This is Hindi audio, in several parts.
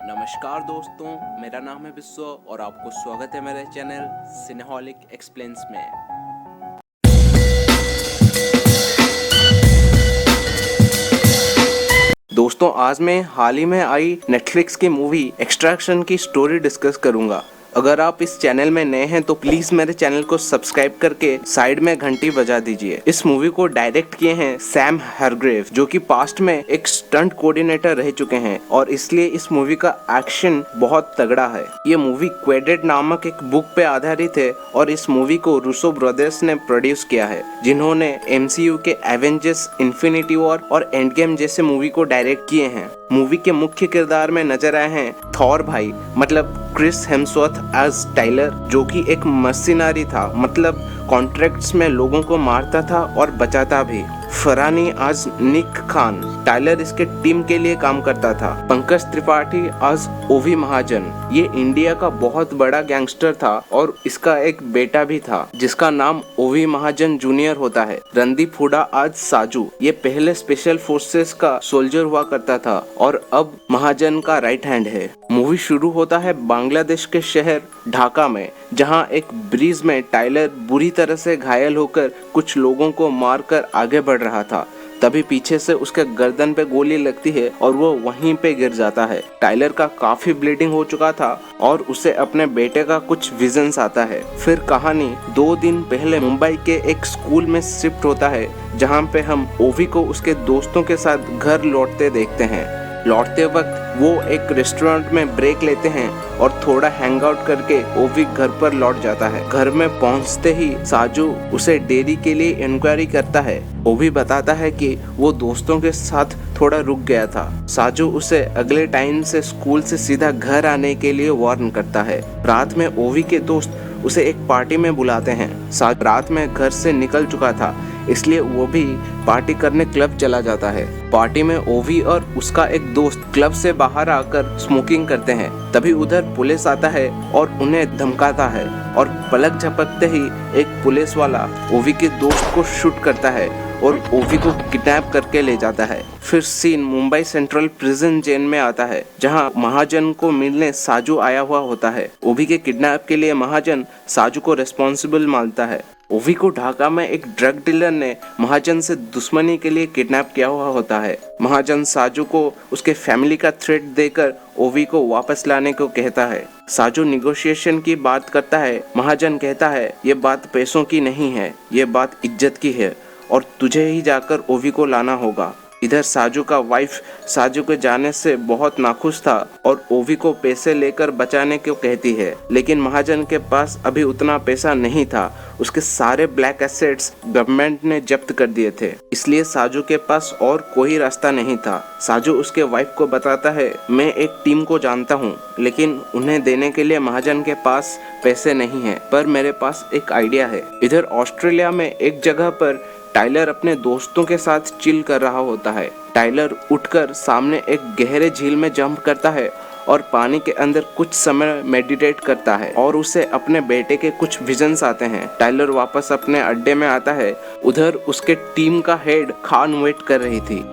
नमस्कार दोस्तों, मेरा नाम है विश्व और आपको स्वागत है मेरे चैनल सिनेहॉलिक एक्सप्लेन्स में। दोस्तों, आज मैं हाल ही में आई नेटफ्लिक्स की मूवी एक्सट्रैक्शन की स्टोरी डिस्कस करूंगा। अगर आप इस चैनल में नए हैं तो प्लीज मेरे चैनल को सब्सक्राइब करके साइड में घंटी बजा दीजिए। इस मूवी को डायरेक्ट किए हैं सैम हारग्रेव, जो कि पास्ट में एक स्टंट कोऑर्डिनेटर रह चुके हैं और इसलिए इस मूवी का एक्शन बहुत तगड़ा है। ये मूवी क्वेडेड नामक एक बुक पे आधारित है और इस मूवी को रूसो ब्रदर्स ने प्रोड्यूस किया है, जिन्होंने MCU के एवेंजर्स, इन्फिनिटी वॉर और एंड गेम जैसे मूवी को डायरेक्ट किए हैं। मूवी के मुख्य किरदार में नजर आए हैं थॉर भाई, मतलब क्रिस हेम्सवर्थ एज टाइलर, जो कि एक मर्सिनरी था, मतलब कॉन्ट्रैक्ट्स में लोगों को मारता था और बचाता भी। फरहानी आज निक खान, टाइलर इसके टीम के लिए काम करता था। पंकज त्रिपाठी आज ओवी महाजन, ये इंडिया का बहुत बड़ा गैंगस्टर था और इसका एक बेटा भी था जिसका नाम ओवी महाजन जूनियर होता है। रणदीप हुडा आज साजू, ये पहले स्पेशल फोर्सेस का सोल्जर हुआ करता था और अब महाजन का राइट हैंड है। मूवी शुरू होता है बांग्लादेश के शहर ढाका में, जहां एक ब्रिज में टाइलर बुरी तरह से घायल होकर कुछ लोगों को मारकर आगे बढ़ रहा था। तभी पीछे से उसके गर्दन पे गोली लगती है और वो वहीं पे गिर जाता है। टाइलर का काफी ब्लीडिंग हो चुका था और उसे अपने बेटे का कुछ विजन्स आता है। फिर कहानी 2 दिन पहले मुंबई के एक स्कूल में शिफ्ट होता है, जहाँ पे हम ओवी को उसके दोस्तों के साथ घर लौटते देखते हैं। लौटते वक्त वो एक रेस्टोरेंट में ब्रेक लेते हैं और थोड़ा हैंग आउट करके ओवी घर पर लौट जाता है। घर में पहुंचते ही साजू उसे डेयरी के लिए इंक्वायरी करता है। ओवी बताता है कि वो दोस्तों के साथ थोड़ा रुक गया था। साजू उसे अगले टाइम से स्कूल से सीधा घर आने के लिए वार्न करता है। रात में ओवी के दोस्त उसे एक पार्टी में बुलाते हैं। रात में घर से निकल चुका था, इसलिए वो भी पार्टी करने क्लब चला जाता है। पार्टी में ओवी और उसका एक दोस्त क्लब से बाहर आकर स्मोकिंग करते हैं। तभी उधर पुलिस आता है और उन्हें धमकाता है और पलक झपकते ही एक पुलिस वाला ओवी के दोस्त को शूट करता है और ओवी को किडनैप करके ले जाता है। फिर scene Mumbai central prison jail में आता है, जहां महाजन को मिलने साजू आया हुआ होता है। ओवी के किडनैप के लिए महाजन साजू को रिस्पॉन्सिबल मानता है। ओवी को ढाका में एक ड्रग डीलर ने महाजन से दुश्मनी के लिए किडनैप किया हुआ होता है। महाजन साजू को उसके फैमिली का थ्रेट देकर ओवी को वापस लाने को कहता है। साजू निगोशिएशन की बात करता है। महाजन कहता है, ये बात पैसों की नहीं है, ये बात इज्जत की है और तुझे ही जाकर ओवी को लाना होगा। इधर साजू का वाइफ साजू के जाने से बहुत नाखुश था और ओवी को पैसे लेकर बचाने को कहती है, लेकिन महाजन के पास अभी उतना पैसा नहीं था। उसके सारे ब्लैक एसेट्स गवर्नमेंट ने जब्त कर दिए थे, इसलिए साजू के पास और कोई रास्ता नहीं था। साजू उसके वाइफ को बताता है, मैं एक टीम को जानता हूँ, लेकिन उन्हें देने के लिए महाजन के पास पैसे नहीं है, पर मेरे पास एक आइडिया है। इधर ऑस्ट्रेलिया में एक जगह पर टाइलर अपने दोस्तों के साथ चिल कर रहा होता है। टाइलर उठकर सामने एक गहरे झील में जंप करता है और पानी के अंदर कुछ समय मेडिटेट करता है और उसे अपने बेटे के कुछ विजन्स आते हैं। टाइलर वापस अपने अड्डे में आता है। उधर उसके टीम का हेड खान वेट कर रही थी।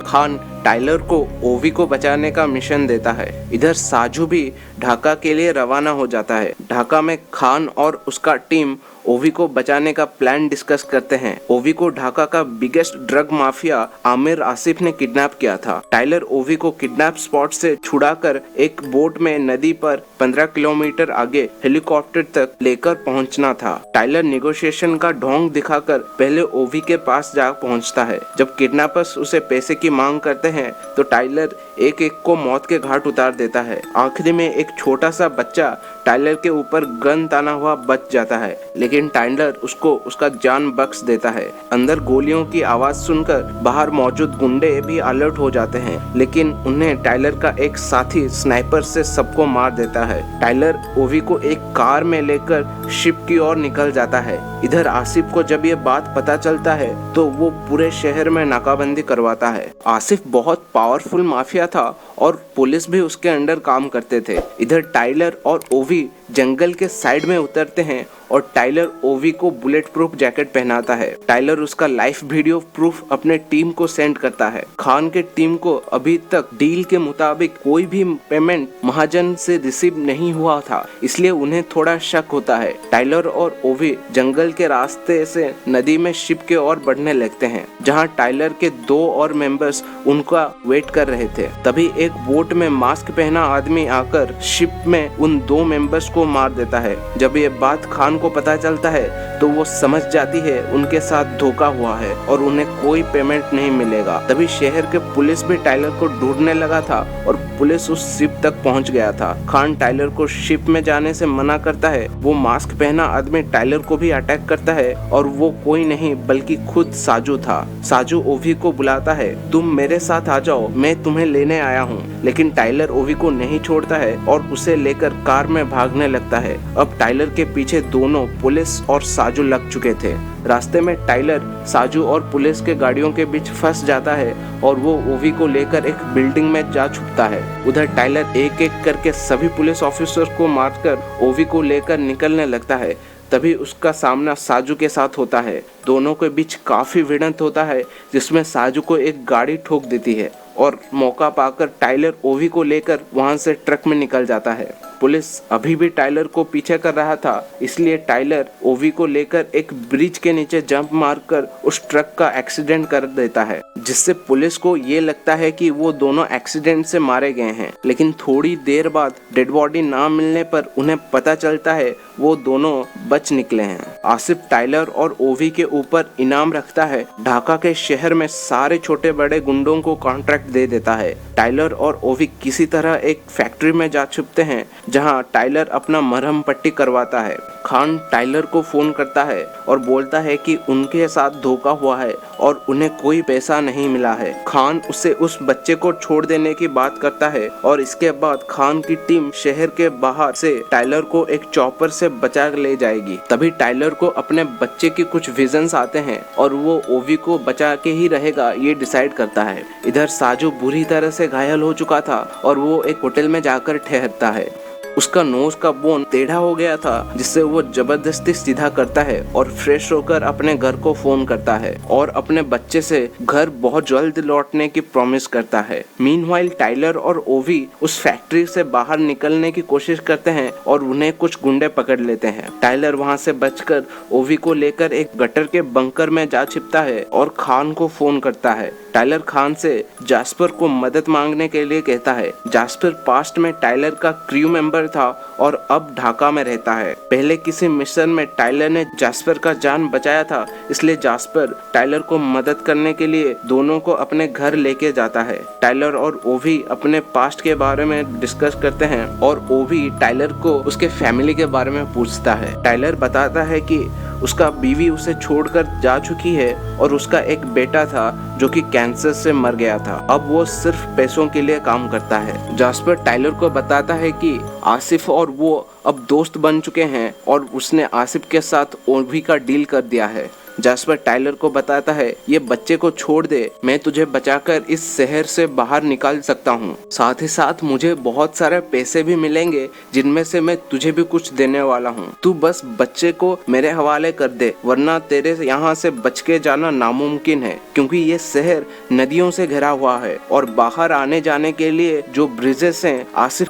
खान टाइलर को ओवी को बचाने का मिशन देता है। इधर साजू भी ढाका के लिए रवाना हो जाता है। ढाका में खान और उसका टीम ओवी को बचाने का प्लान डिस्कस करते हैं। ओवी को ढाका का biggest drug mafia Aamir Asif ने किडनैप किया था। टाइलर ओवी को किडनैप स्पॉट से छुड़ाकर एक बोट में नदी पर 15 किलोमीटर आगे हेलीकॉप्टर तक लेकर पहुंचना था। टाइलर निगोशिएशन का ढोंग दिखाकर पहले ओवी के पास जा पहुंचता है। जब किडनैपर्स उसे पैसे की मांग करते हैं तो टाइलर एक एक को मौत के घाट उतार देता है। आखिरी में एक छोटा सा बच्चा टाइलर के ऊपर गन ताना हुआ बच जाता है, लेकिन टाइलर उसको उसका जान बख्श देता है। अंदर गोलियों की आवाज सुनकर बाहर मौजूद गुंडे भी अलर्ट हो जाते हैं, लेकिन उन्हें टाइलर का एक साथी स्नाइपर से सबको मार देता है। टाइलर ओवी को एक कार में लेकर शिप की ओर निकल जाता है। इधर आसिफ को जब ये बात पता चलता है तो वो पूरे शहर में नाकाबंदी करवाता है। आसिफ बहुत पावरफुल माफिया था और पुलिस भी उसके अंडर काम करते थे। इधर टाइलर और ओवी जंगल के साइड में उतरते हैं और टाइलर ओवी को बुलेट प्रूफ जैकेट पहनाता है। टाइलर उसका लाइफ वीडियो प्रूफ अपने टीम को सेंड करता है। खान के टीम को अभी तक डील के मुताबिक कोई भी पेमेंट महाजन से रिसीव नहीं हुआ था, इसलिए उन्हें थोड़ा शक होता है। टाइलर और ओवी जंगल के रास्ते से नदी में शिप के ओर बढ़ने लगते हैं, जहां टाइलर के 2 और मेंबर्स उनका वेट कर रहे थे। तभी एक बोट में मास्क पहना आदमी आकर शिप में उन 2 मेंबर्स को मार देता है। जब ये बात खान को पता चलता है तो वो समझ जाती है उनके साथ धोखा हुआ है और उन्हें कोई पेमेंट नहीं मिलेगा। तभी शहर के पुलिस भी टाइलर को ढूंढने लगा था और पुलिस उस शिप तक पहुंच गया था। खान टाइलर को शिप में जाने से मना करता है। वो मास्क पहना आदमी टाइलर को भी अटैक करता है और वो कोई नहीं बल्कि खुद साजू था। साजू ओवी को बुलाता है, तुम मेरे साथ आ जाओ, मैं तुम्हें लेने आया हूँ। लेकिन टाइलर ओवी को नहीं छोड़ता है और उसे लेकर कार में भागने लगता है। अब टाइलर के पीछे दोनों पुलिस और साजू लग चुके थे। रास्ते में टाइलर साजू और पुलिस के गाड़ियों के बीच फंस जाता है और वो ओवी को लेकर एक बिल्डिंग में जा छुपता है। उधर टाइलर एक एक करके सभी पुलिस ऑफिसर को मारकर ओवी को लेकर निकलने लगता है। तभी उसका सामना साजू के साथ होता है। दोनों के बीच काफी भिड़ंत होता है, जिसमें साजू को एक गाड़ी ठोक देती है और मौका पाकर टाइलर ओवी को लेकर वहां से ट्रक में निकल जाता है। पुलिस अभी भी टाइलर को पीछे कर रहा था, इसलिए टाइलर ओवी को लेकर एक ब्रिज के नीचे जंप मारकर उस ट्रक का एक्सीडेंट कर देता है, जिससे पुलिस को ये लगता है कि वो दोनों एक्सीडेंट से मारे गए हैं। लेकिन थोड़ी देर बाद डेड बॉडी ना मिलने पर उन्हें पता चलता है वो दोनों बच निकले हैं। आसिफ टाइलर और ओवी के ऊपर इनाम रखता है। ढाका के शहर में सारे छोटे बड़े गुंडों को कॉन्ट्रैक्ट दे देता है। टाइलर और ओवी किसी तरह एक फैक्ट्री में जा छुपते हैं, जहां टाइलर अपना मरहम पट्टी करवाता है। खान टाइलर को फोन करता है और बोलता है कि उनके साथ धोखा हुआ है और उन्हें कोई पैसा नहीं मिला है। खान उसे उस बच्चे को छोड़ देने की बात करता है और इसके बाद खान की टीम शहर के बाहर से टाइलर को एक चॉपर से बचा ले जाएगी। तभी टाइलर को अपने बच्चे की कुछ विजन्स आते हैं और वो ओवी को बचा के ही रहेगा ये डिसाइड करता है। इधर साजू बुरी तरह से घायल हो चुका था और वो एक होटल में जाकर ठहरता है। उसका नोज का बोन टेढ़ा हो गया था, जिससे वो जबरदस्ती सीधा करता है और फ्रेश होकर अपने घर को फोन करता है और अपने बच्चे से घर बहुत जल्द लौटने की प्रॉमिस करता है। मीनवाइल टाइलर और ओवी उस फैक्ट्री से बाहर निकलने की कोशिश करते हैं और उन्हें कुछ गुंडे पकड़ लेते हैं। टाइलर वहां से बचकर ओवी को लेकर एक गटर के बंकर में जा छिपता है और खान को फोन करता है। टाइलर खान से जास्पर को मदद मांगने के लिए कहता है। जास्पर पास्ट में टाइलर का क्रू मेंबर था और अब ढाका में रहता है। पहले किसी मिशन में टाइलर ने जास्पर का जान बचाया था, इसलिए जास्पर टाइलर को मदद करने के लिए दोनों को अपने घर लेके जाता है। टाइलर और ओवी अपने पास्ट के बारे में डिस्कस करते हैं और ओवी टाइलर को उसके फैमिली के बारे में पूछता है। टाइलर बताता है कि उसका बीवी उसे छोड़कर जा चुकी है और उसका एक बेटा था जो कि कैंसर से मर गया था। अब वो सिर्फ पैसों के लिए काम करता है। जास्पर टाइलर को बताता है कि आसिफ और वो अब दोस्त बन चुके हैं और उसने आसिफ के साथ ओवी का डील कर दिया है। जास्पर टाइलर को बताता है, ये बच्चे को छोड़ दे, मैं तुझे बचाकर इस शहर से बाहर निकाल सकता हूँ। साथ ही साथ मुझे बहुत सारे पैसे भी मिलेंगे, जिनमें से मैं तुझे भी कुछ देने वाला हूँ। तू बस बच्चे को मेरे हवाले कर दे, वरना तेरे यहाँ से बच के जाना नामुमकिन है, क्योंकि ये शहर नदियों से घिरा हुआ है और बाहर आने जाने के लिए जो ब्रिजेस हैं, आसिफ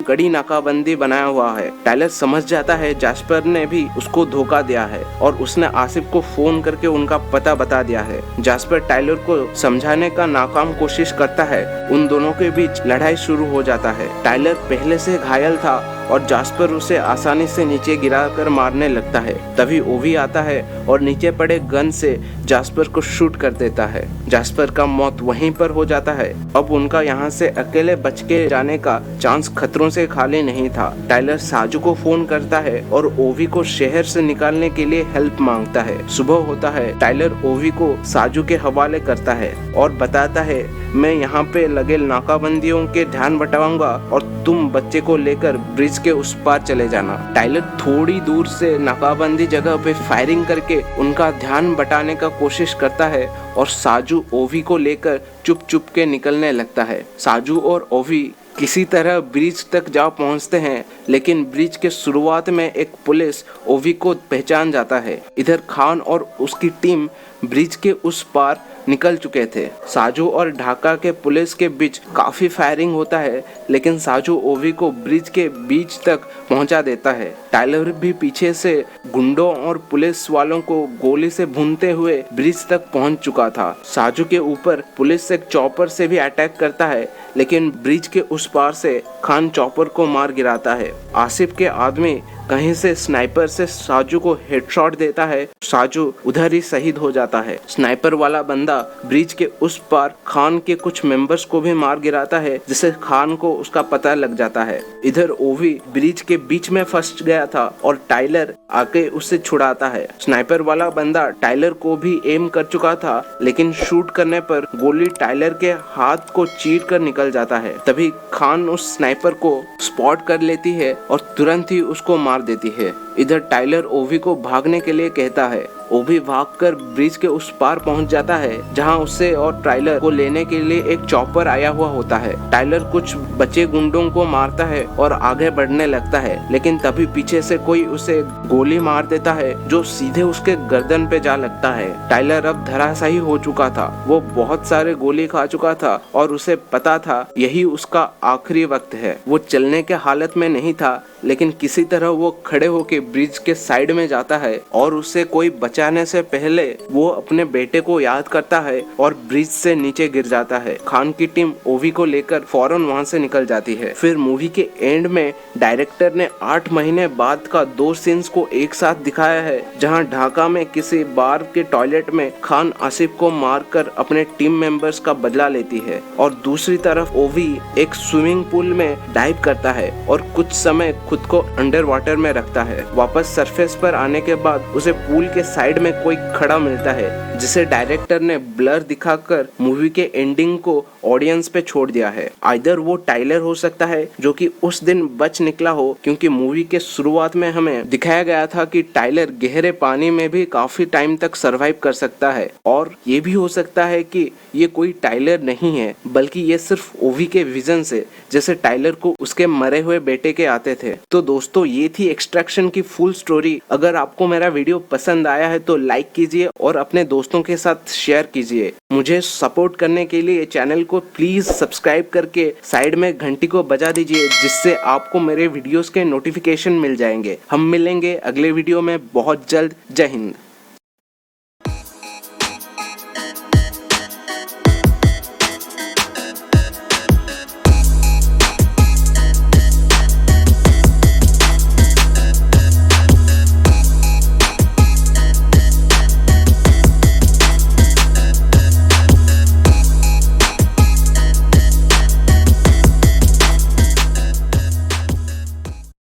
कड़ी नाकाबंदी बनाया हुआ है। टाइलर समझ जाता है जास्पर ने भी उसको धोखा दिया है और उसने आसिफ को फोन करके उनका पता बता दिया है। जास्पर टाइलर को समझाने का नाकाम कोशिश करता है। उन दोनों के बीच लड़ाई शुरू हो जाता है। टाइलर पहले से घायल था और जास्पर उसे आसानी से नीचे गिराकर मारने लगता है। तभी ओवी आता है और नीचे पड़े गन से जास्पर को शूट कर देता है। जास्पर का मौत वहीं पर हो जाता है। अब उनका यहाँ से अकेले बच के जाने का चांस खतरों से खाली नहीं था। टाइलर साजू को फोन करता है और ओवी को शहर से निकालने के लिए हेल्प मांगता है। सुबह होता है। टाइलर ओवी को साजू के हवाले करता है और बताता है, मैं यहाँ पे लगे नाकाबंदियों के ध्यान बटाऊंगा और तुम बच्चे को लेकर ब्रिज के उस पार चले जाना। टाइलर थोड़ी दूर से नाकाबंदी जगह पे फायरिंग करके उनका ध्यान बटाने का कोशिश करता है और साजू ओवी को लेकर चुप चुप के निकलने लगता है। साजू और ओवी किसी तरह ब्रिज तक जा पहुंचते हैं, लेकिन ब्रिज के शुरुआत में एक पुलिस ओवी को पहचान जाता है। इधर खान और उसकी टीम ब्रिज के उस पार निकल चुके थे। साजू और ढाका के पुलिस के बीच काफी फायरिंग होता है, लेकिन साजू ओवी को ब्रिज के बीच तक पहुंचा देता है। टाइलर भी पीछे से गुंडों और पुलिस वालों को गोली से भूनते हुए ब्रिज तक पहुंच चुका था। साजू के ऊपर पुलिस एक चॉपर से भी अटैक करता है, लेकिन ब्रिज के उस पार से खान चॉपर को मार गिराता है। आसिफ के आदमी कहीं से स्नाइपर से साजू को हेडशॉट देता है। साजू उधर ही शहीद हो जाता है। स्नाइपर वाला बंदा ब्रिज के उस पार खान के कुछ मेंबर्स को भी मार गिराता है, जिससे खान को उसका पता लग जाता है। इधर ओवी ब्रिज के बीच में फंस गया था और टाइलर आके उसे छुड़ाता है। स्नाइपर वाला बंदा टाइलर को भी एम कर चुका था, लेकिन शूट करने पर गोली टाइलर के हाथ को चीर कर निकल जाता है। तभी खान उस स्नाइपर को स्पॉट कर लेती है और तुरंत ही उसको मार देती है। इधर टाइलर ओवी को भागने के लिए कहता है। ओवी भागकर ब्रिज के उस पार पहुंच जाता है, जहां उससे और टाइलर को लेने के लिए एक चॉपर आया हुआ होता है। टाइलर कुछ बचे गुंडों को मारता है और आगे बढ़ने लगता है, लेकिन तभी पीछे से कोई उसे गोली मार देता है, जो सीधे उसके गर्दन पे जा लगता है। टाइलर अब धराशायी हो चुका था। वो बहुत सारे गोली खा चुका था और उसे पता था यही उसका आखिरी वक्त है। वो चलने के हालत में नहीं था, लेकिन किसी तरह वो खड़े होके ब्रिज के साइड में जाता है और उसे कोई बचाने से पहले वो अपने बेटे को याद करता है और ब्रिज से नीचे गिर जाता है। खान की टीम ओवी को लेकर फौरन वहां से निकल जाती है। फिर मूवी के एंड में डायरेक्टर ने 8 महीने बाद का 2 सीन्स को एक साथ दिखाया है, जहां ढाका में किसी बार के टॉयलेट में खान आसिफ को मारकर अपने टीम मेंबर्स का बदला लेती है और दूसरी तरफ ओवी एक स्विमिंग पूल में डाइव करता है और कुछ समय खुद को अंडर वाटर में रखता है। वापस सरफेस पर आने के बाद उसे पूल के साइड में कोई खड़ा मिलता है, जिसे डायरेक्टर ने ब्लर दिखाकर मूवी के एंडिंग को ऑडियंस पे छोड़ दिया है। आइदर वो टाइलर हो सकता है जो कि उस दिन बच निकला हो, क्योंकि मूवी के शुरुआत में हमें दिखाया गया था कि टाइलर गहरे पानी में भी काफी टाइम तक सरवाइव कर सकता है, और ये भी हो सकता है कि ये कोई टाइलर नहीं है, बल्कि ये सिर्फ ओवी के विजन से, जैसे टाइलर को उसके मरे हुए बेटे के आते थे। तो दोस्तों, ये थी एक्सट्रैक्शन की फुल स्टोरी। अगर आपको मेरा वीडियो पसंद आया है तो लाइक कीजिए और अपने दोस्तों के साथ शेयर कीजिए। मुझे सपोर्ट करने के लिए चैनल को प्लीज सब्सक्राइब करके साइड में घंटी को बजा दीजिए, जिससे आपको मेरे वीडियोस के नोटिफिकेशन मिल जाएंगे। हम मिलेंगे अगले वीडियो में बहुत जल्द। जय हिंद।